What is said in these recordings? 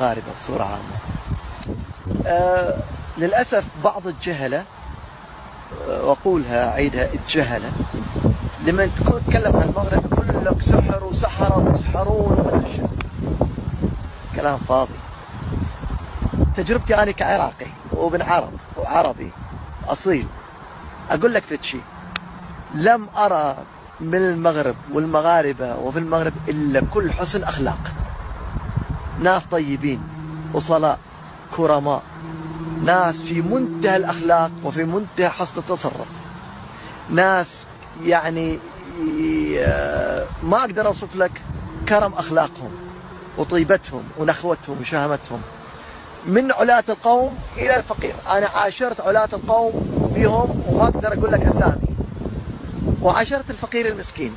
غاربة بصورة عامة. للأسف بعض الجهلة، وأقولها أعيدها، الجهلة لما تكون تتكلم عن المغرب يقول لك سحر وسحرة ويسحرون وما شو. كلام فاضي. تجربتي أنا كعراقي وابن عرب وعربي أصيل أقول لك شيء، لم أرى من المغرب والمغاربة وفي المغرب إلا كل حسن أخلاق، ناس طيبين وصلاء كرماء، ناس في منتهى الأخلاق وفي منتهى حسن التصرف، ناس يعني ما أقدر أوصف لك كرم أخلاقهم وطيبتهم ونخوتهم وشهامتهم، من علاة القوم إلى الفقير. أنا عاشرت علاة القوم بهم وما أقدر أقول لك أسامي، وعاشرت الفقير المسكين،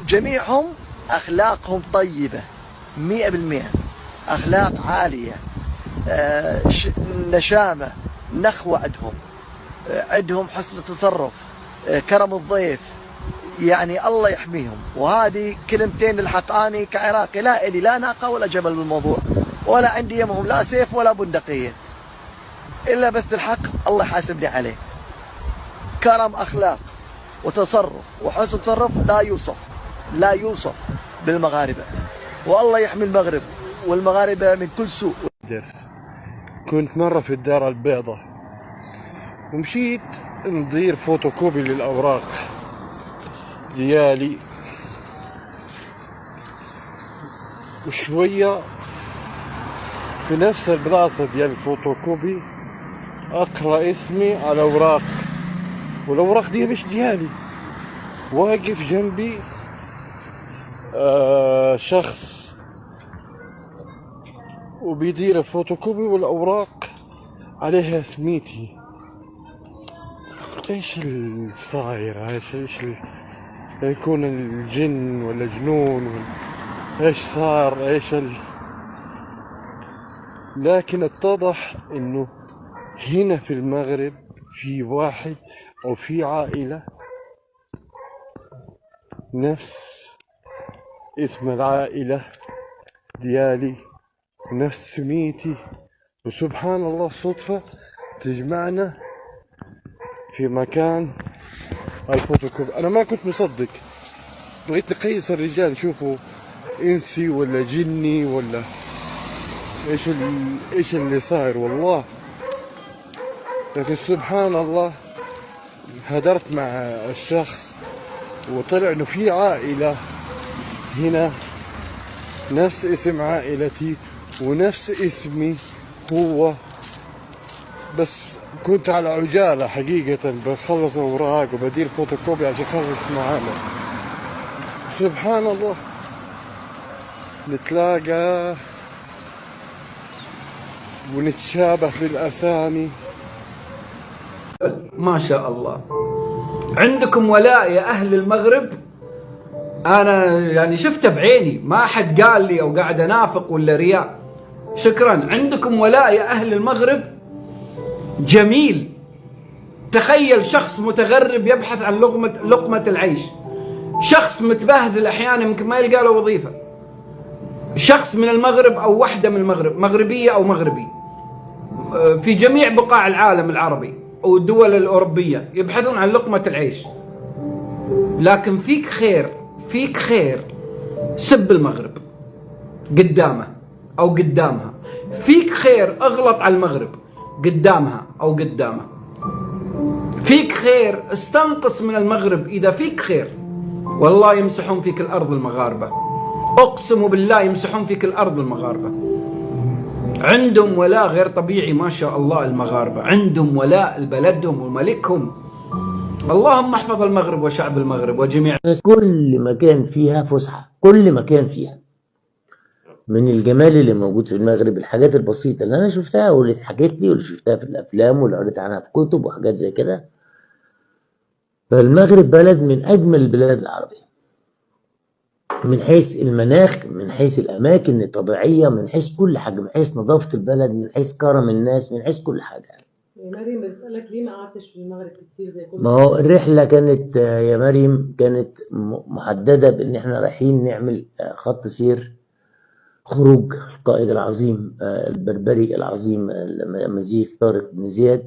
جميعهم أخلاقهم طيبة 100%، أخلاق عالية، نشامة، نخوة عندهم حسن التصرف، كرم الضيف، يعني الله يحميهم. وهذه كلمتين للحق، أنا كعراقي لا إلي لا ناقة ولا جبل بالموضوع، ولا عندي يمهم لا سيف ولا بندقية، إلا بس الحق الله يحاسبني عليه. كرم أخلاق وتصرف وحسن تصرف لا يوصف بالمغاربة، والله يحمي المغرب والمغاربة من كل سوء. كنت مرة في الدار البيضاء ومشيت ندير فوتوكوبي للأوراق ديالي، وشوية في نفس البلاصة ديال الفوتوكوبي أقرأ اسمي على أوراق، والأوراق دي مش ديالي. واقف جنبي شخص وبيدير الفوتوكوبي والأوراق عليها سميتي. قلت ايش الصاير، ايش يكون الجن ولا جنون ولا ايش صار، لكن اتضح انه هنا في المغرب في واحد او في عائلة نفس اسم العائلة ديالي ونفس سميتي، وسبحان الله صدفة تجمعنا في مكان الفوتوكوبي. انا ما كنت مصدق، بغيت نقيس الرجال نشوفوا انسي ولا جني ولا ايش اللي صاير والله. لكن سبحان الله هدرت مع الشخص وطلع انه في عائلة هنا نفس اسم عائلتي ونفس اسمي هو، بس كنت على عجالة حقيقة بخلص اوراق وبدير فوتوكوبي عشان اخلص معانا. سبحان الله نتلاقى ونتشابه بالاسامي. ما شاء الله عندكم ولاء يا اهل المغرب. انا يعني شفته بعيني، ما حد قال لي او قاعد انافق ولا رياء. شكرا، عندكم ولاء يا اهل المغرب جميل. تخيل شخص متغرب يبحث عن لقمة العيش، شخص متبهذل احيانا يمكن ما يلقى له وظيفة، شخص من المغرب او وحدة من المغرب، مغربية او مغربي في جميع بقاع العالم العربي او الدول الاوروبية يبحثون عن لقمة العيش. لكن فيك خير سب المغرب قدامه او قدامها، فيك خير اغلط على المغرب قدامها او قدامه، فيك خير استنقص من المغرب. اذا فيك خير والله يمسحون فيك الارض المغاربة، اقسم بالله يمسحون فيك الارض المغاربة. عندهم ولاء غير طبيعي ما شاء الله. المغاربة عندهم ولاء لبلدهم وملكهم. اللهم احفظ المغرب وشعب المغرب وجميع. كل مكان فيها فسحة، كل مكان فيها من الجمال اللي موجود في المغرب. الحاجات البسيطة اللي أنا شفتها واللي اتحكت لي واللي شفتها في الأفلام واللي قريت عنها في كتب وحاجات زي كده. فالمغرب بلد من أجمل البلاد العربية من حيث المناخ، من حيث الأماكن الطبيعية، من حيث كل حاجة، من حيث نظافة البلد، من حيث كرم الناس، من حيث كل حاجة. يا مريم بسألك ليه ما قعدتش في المغرب كتير زي كل ما هو الرحلة كانت يا مريم كانت محددة بإن احنا رايحين نعمل خط سير خروج القائد العظيم البربري العظيم الأمازيغ طارق بن زياد.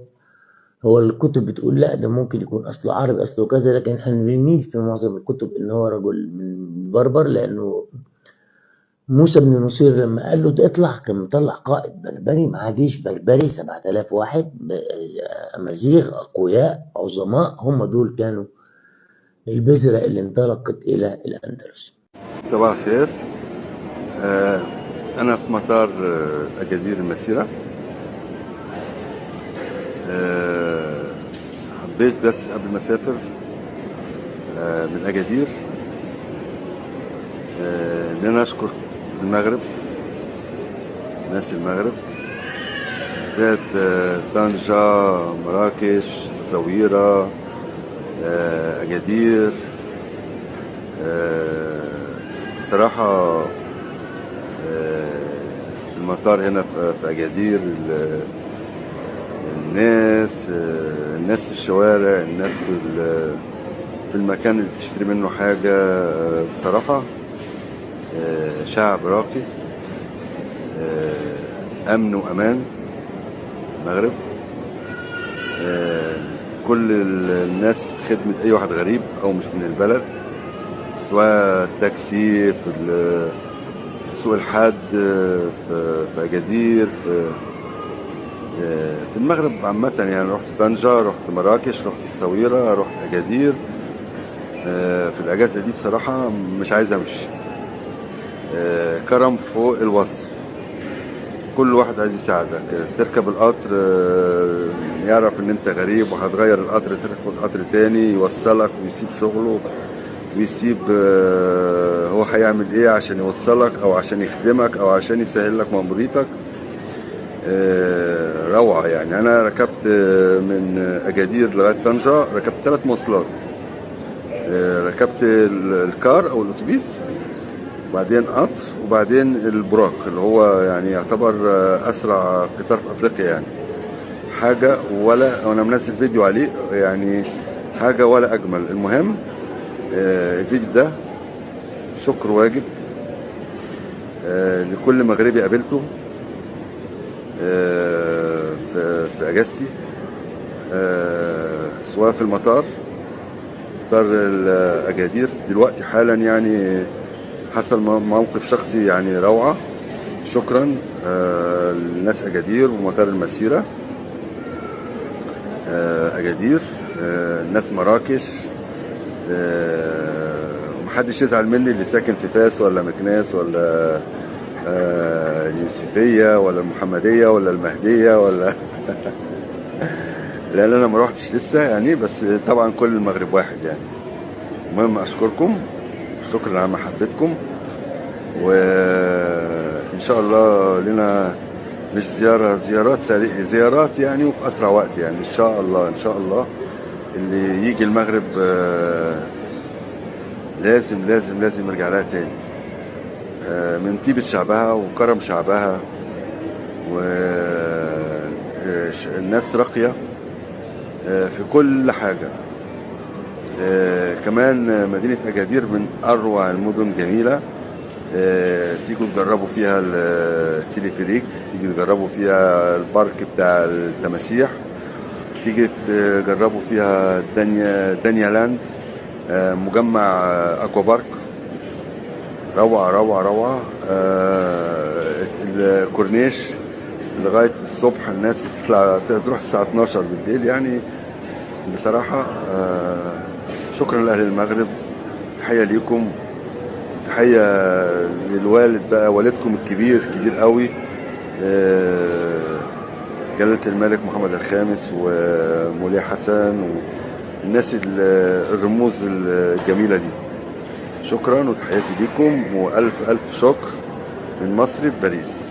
هو الكتب بتقول لا ده ممكن يكون أصله عربي أصله كذا، لكن احنا بنميل في معظم الكتب إن هو رجل من بربر، لأنه موسى بن نصير لما قال له اطلع كان مطلع قائد بربري معاه جيش بربري 7000 واحد أمازيغ أقوياء عظماء، هم دول كانوا البذرة اللي انطلقت إلى الأندلس. صباح الخير. أنا في مطار أكادير المسيرة. حبيت بس قبل ما أسافر من أكادير إن أنا أشكر المغرب، ناس المغرب بالذات طنجة، مراكش، الصويرة، أكادير. بصراحة المطار هنا في أكادير، الناس في الشوارع، الناس في المكان اللي بتشتري منه حاجة، بصراحة شعب راقي، أمن وأمان المغرب. كل الناس في خدمة أي واحد غريب أو مش من البلد، سواء تاكسي في سوق الحد في أكادير في المغرب عامة. يعني رحت طنجة، رحت مراكش، رحت الصويرة، رحت أكادير. في الأجازة دي بصراحة مش عايز أمشي. كرم فوق الوصف، كل واحد عايز يساعدك. تركب القطر يعرف ان انت غريب وهتغير القطر، تركب قطر تاني يوصلك ويسيب شغله ويسيب هو هيعمل ايه عشان يوصلك او عشان يخدمك او عشان يسهل لك مأموريتك. روعة يعني. انا ركبت من أكادير لغاية طنجة، ركبت 3 مواصلات. ركبت الكار او الاتوبيس، وبعدين قطر، وبعدين البراق اللي هو يعني يعتبر اسرع قطار في افريقيا. يعني حاجه، ولا وانا منزل فيديو عليه، يعني حاجه ولا اجمل. المهم الفيديو ده شكر واجب لكل مغربي قابلته في اجازتي، سواء في المطار، مطار الأكادير دلوقتي حالا. يعني حصل موقف شخصي يعني روعة. شكرا للناس أكادير ومطار المسيرة أكادير، الناس مراكش. محدش يزعل مني اللي ساكن في فاس ولا مكناس ولا اليوسفية ولا المحمدية ولا المهدية ولا لأن أنا ما روحتش لسه يعني، بس طبعا كل المغرب واحد يعني. المهم أشكركم، شكرا على محبتكم، وإن شاء الله لنا مش زيارات يعني، وفي أسرع وقت يعني. إن شاء الله اللي يجي المغرب لازم يرجع لها تاني، من طيبة شعبها وكرم شعبها، والناس راقية في كل حاجة. كمان مدينة أكادير من أروع المدن، جميلة. تيجوا تجربوا فيها التليفريك، تيجي تجربوا فيها البارك بتاع التماسيح، تيجي تجربوا فيها دانيا لاند، مجمع أكوا بارك، روعة. الكورنيش لغاية الصبح الناس بتطلع تروح الساعة 12 بالليل يعني. بصراحة شكرا لأهل المغرب، تحية ليكم، تحية للوالد بقى، والدكم الكبير قوي، جلالة الملك محمد الخامس ومولي حسن والناس الرموز الجميلة دي. شكرا وتحياتي ليكم، وألف شكر من مصر باريس.